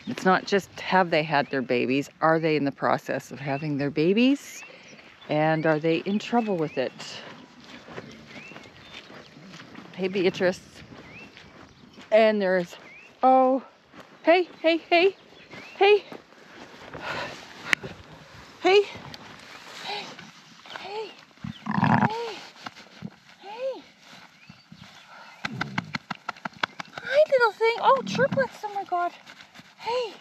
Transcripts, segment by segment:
It's not just have they had their babies, are they in the process of having their babies? And are they in trouble with it? Hey, Beatrice. And there's, oh, hey, hey, hey, hey, hey, hey, hey, hey, hey. Hi, little thing. Oh, triplets. Oh my God. Hey.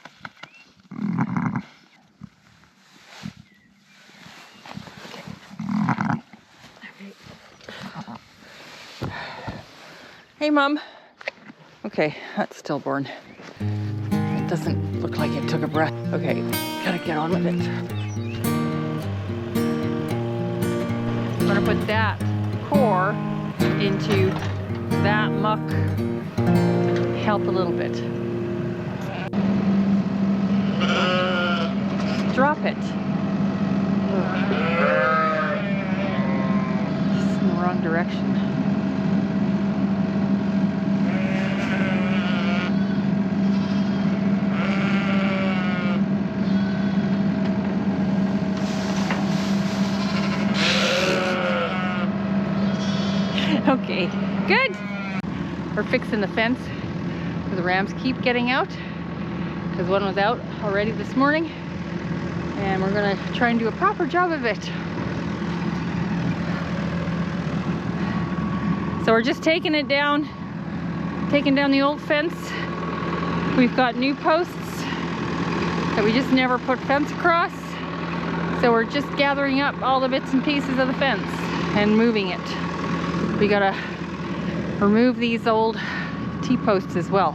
Hey, Mom. Okay, that's stillborn. It doesn't look like it took a breath. Okay, gotta get on with it. I'm gonna put that core into that muck. Help a little bit. Drop it. It's in the wrong direction. Okay, good. We're fixing the fence where the rams keep getting out, because one was out already this morning, and we're gonna try and do a proper job of it. So we're just taking down the old fence. We've got new posts that we just never put fence across. So we're just gathering up all the bits and pieces of the fence and moving it. We gotta remove these old T-posts as well.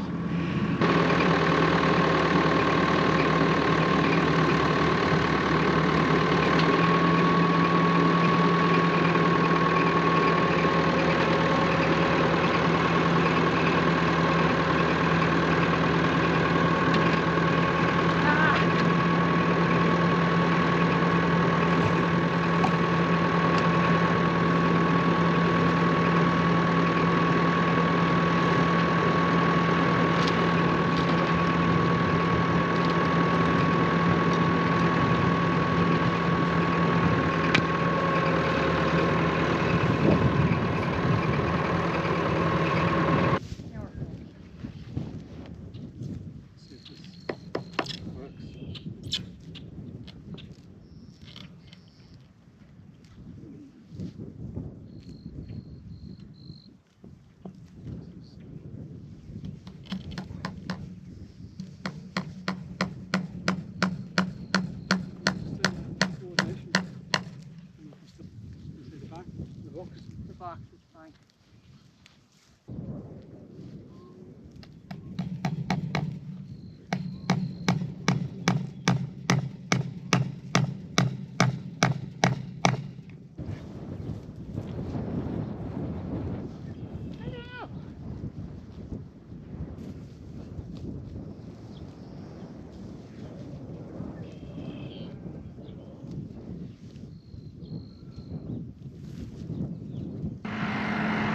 The box is fine.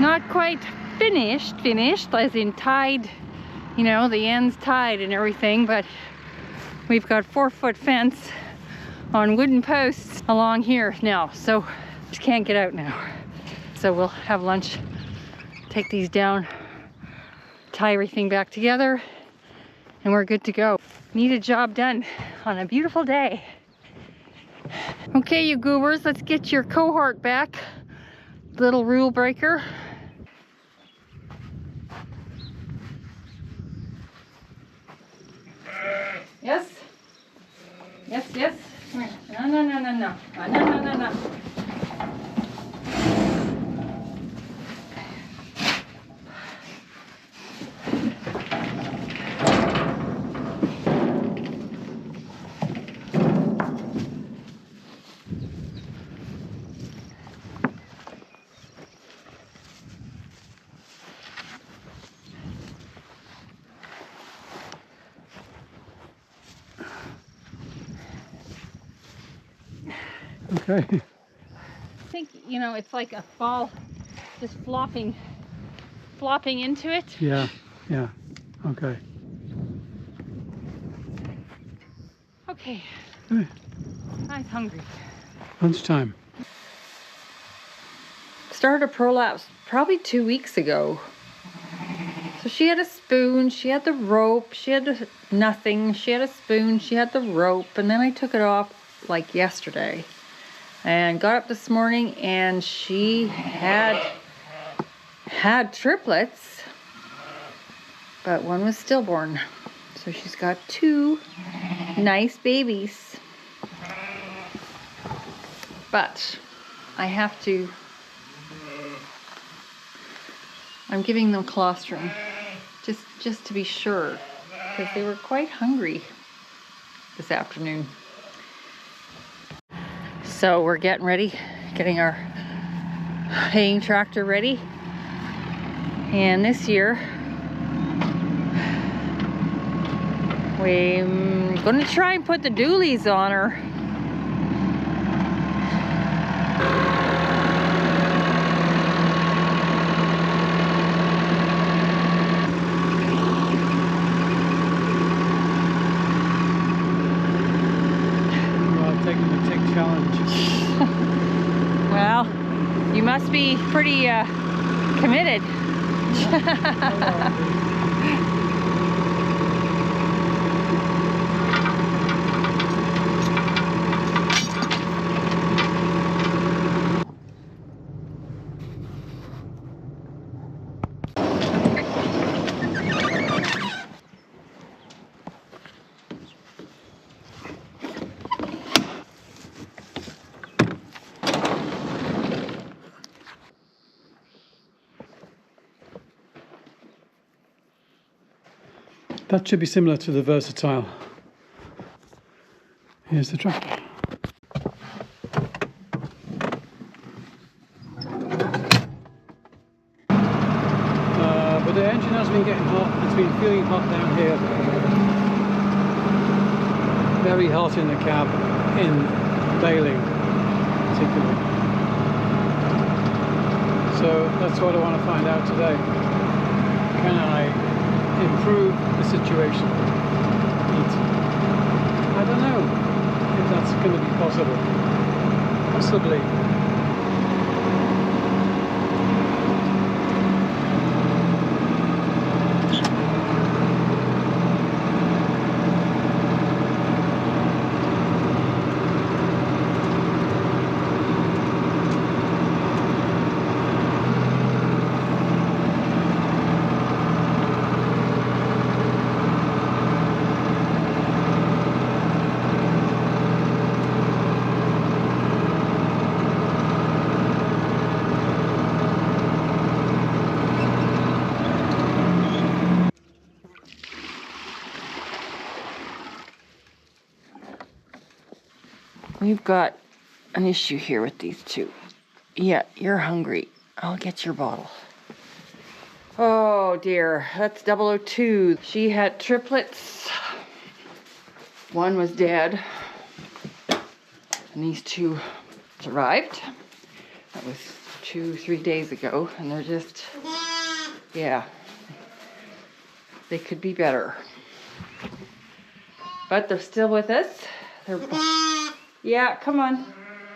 Not quite finished, as in tied, you know, the ends tied and everything, but we've got 4-foot fence on wooden posts along here now, so just can't get out now. So we'll have lunch, take these down, tie everything back together, and we're good to go. Need a job done on a beautiful day. Okay, you goobers, let's get your cohort back. Little rule breaker. Yes? Yes, yes. Come here. No, no, no, no, no. No, no, no, no. Okay. I think, you know, it's like a ball just flopping into it. Yeah, yeah. Okay. Okay. Hey, I'm hungry. lunchtime. Started a prolapse probably 2 weeks ago. So she had a spoon, she had the rope, she had nothing, she had a spoon, she had the rope, and then I took it off like yesterday. And got up this morning and she had triplets, but one was stillborn. So she's got 2 nice babies. But I'm giving them colostrum just to be sure, because they were quite hungry this afternoon. So we're getting ready, getting our haying tractor ready. And this year, we're going to try and put the dualies on her. Taking the tick challenge. Well, you must be pretty committed. That should be similar to the versatile. Here's the tractor. But the engine has been getting hot. It's been feeling hot down here. Very hot in the cab, in baling particularly. So that's what I want to find out today. Can I improve the situation? I don't know if that's going to be possible. Possibly. We've got an issue here with these 2. Yeah, you're hungry. I'll get your bottle. Oh dear, that's 002. She had triplets. One was dead. And these 2 survived. That was 2-3 days ago. And they're just, yeah, they could be better. But they're still with us. Yeah, come on.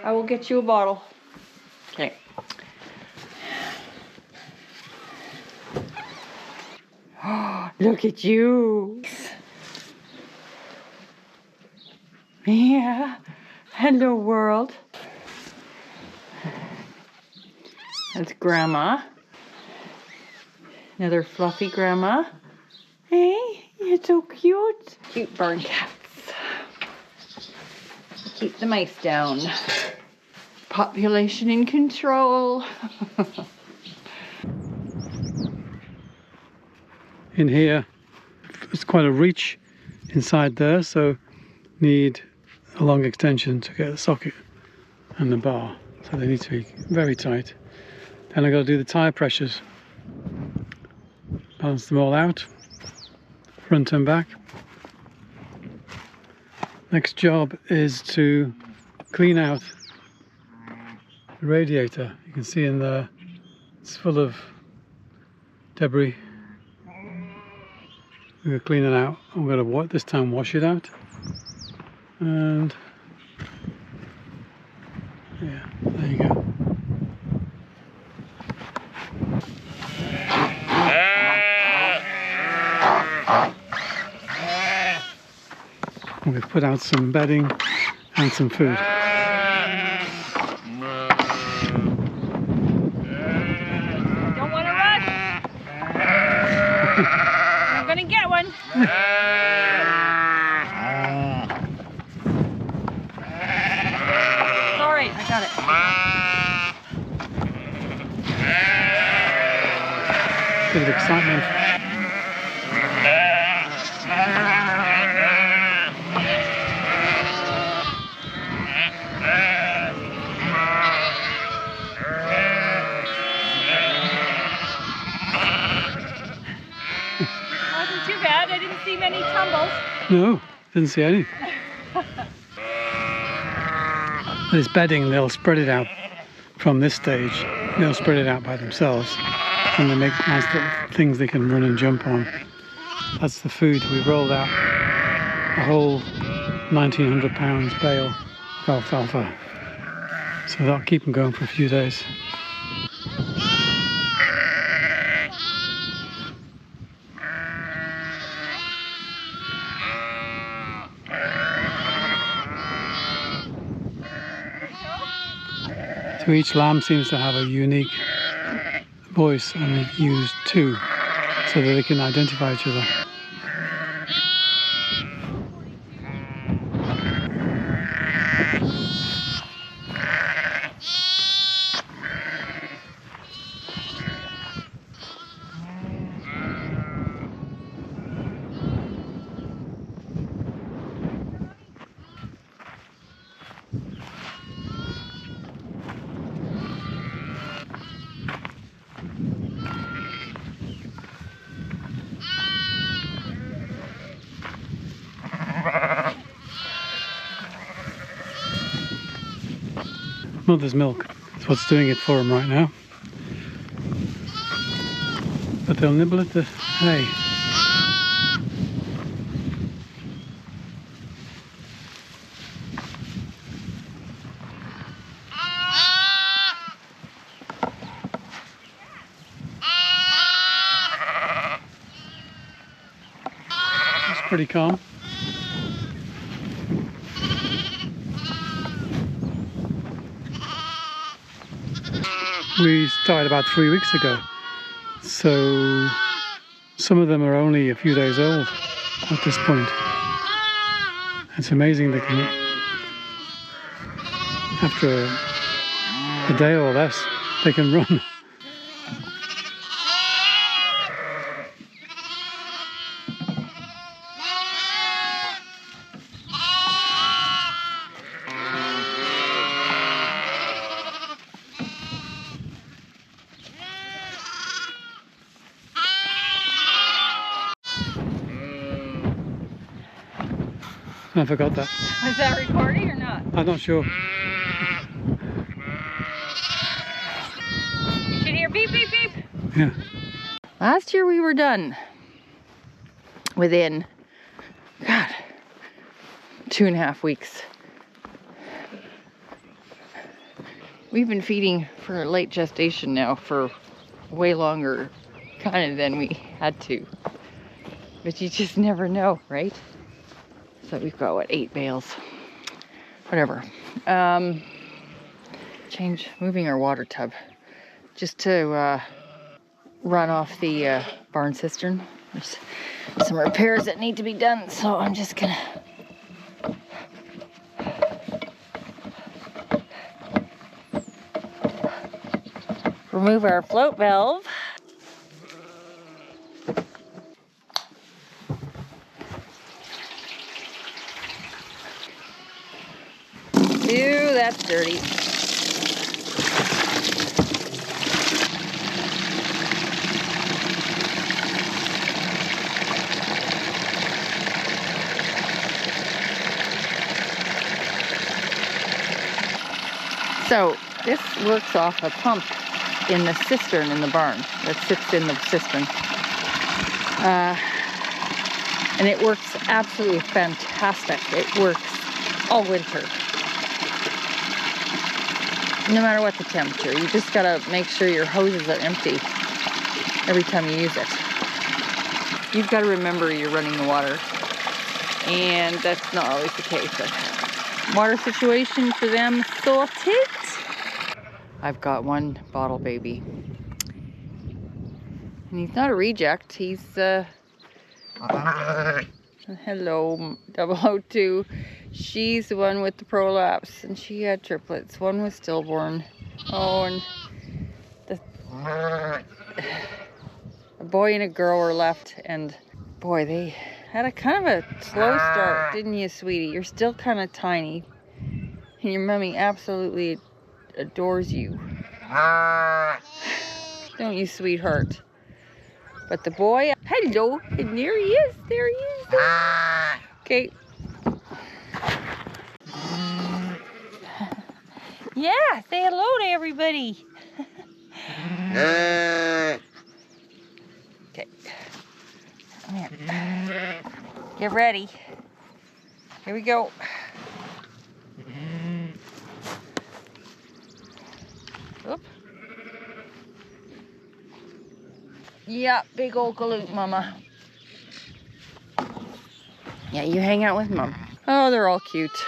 I will get you a bottle. Okay. Oh, look at you. Yeah. Hello, world. That's Grandma. Another fluffy Grandma. Hey, you're so cute. Cute barn cats. Keep the mice down. Population in control. In here, it's quite a reach inside there, so need a long extension to get the socket and the bar. So they need to be very tight. Then I've got to do the tyre pressures. Balance them all out, front and back. Next job is to clean out the radiator. You can see in there it's full of debris. We're going to clean it out. I'm going to this time wash it out. And yeah, there you go. And we've put out some bedding and some food. Don't want to rush. I'm gonna get one. Sorry, I got it. Bit of excitement. Wasn't too bad. I didn't see many tumbles. No, didn't see any. This bedding, they'll spread it out from this stage. They'll spread it out by themselves, and they make nice little things they can run and jump on. That's the food. We've rolled out a whole 1,900 pounds bale of alfalfa, so that'll keep them going for a few days. So each lamb seems to have a unique voice, and they use two so that they can identify each other. Mother's milk is what's doing it for them right now. But they'll nibble at the hay. It's pretty calm. We started about 3 weeks ago, so some of them are only a few days old at this point. It's amazing they can, after a day or less, they can run. I forgot that. Is that recording or not? I'm not sure. You should hear beep, beep, beep. Yeah. Last year we were done within, God, 2.5 weeks. We've been feeding for late gestation now for way longer kind of than we had to. But you just never know, right? So we've got, what, 8 bales? Whatever. Moving our water tub just to run off the barn cistern. There's some repairs that need to be done, so I'm just gonna remove our float valve. Ew, that's dirty. So this works off a pump in the cistern in the barn that sits in the cistern. And it works absolutely fantastic. It works all winter. No matter what the temperature, you just gotta make sure your hoses are empty every time you use it. You've got to remember you're running the water, and that's not always the case. But water situation for them sorted. I've got one bottle baby, and he's not a reject. He's hello 002. She's the one with the prolapse, and she had triplets. One was stillborn. Oh, and a boy and a girl were left, and boy, they had a kind of a slow start, didn't you, sweetie? You're still kind of tiny, and your mommy absolutely adores you. Don't you, sweetheart? But the boy, hello, and there he is, there he is. Okay. Yeah, say hello to everybody. Okay. Come here. Get ready. Here we go. Oop. Yeah, big old galoot, mama. Yeah, you hang out with mom. Oh, they're all cute.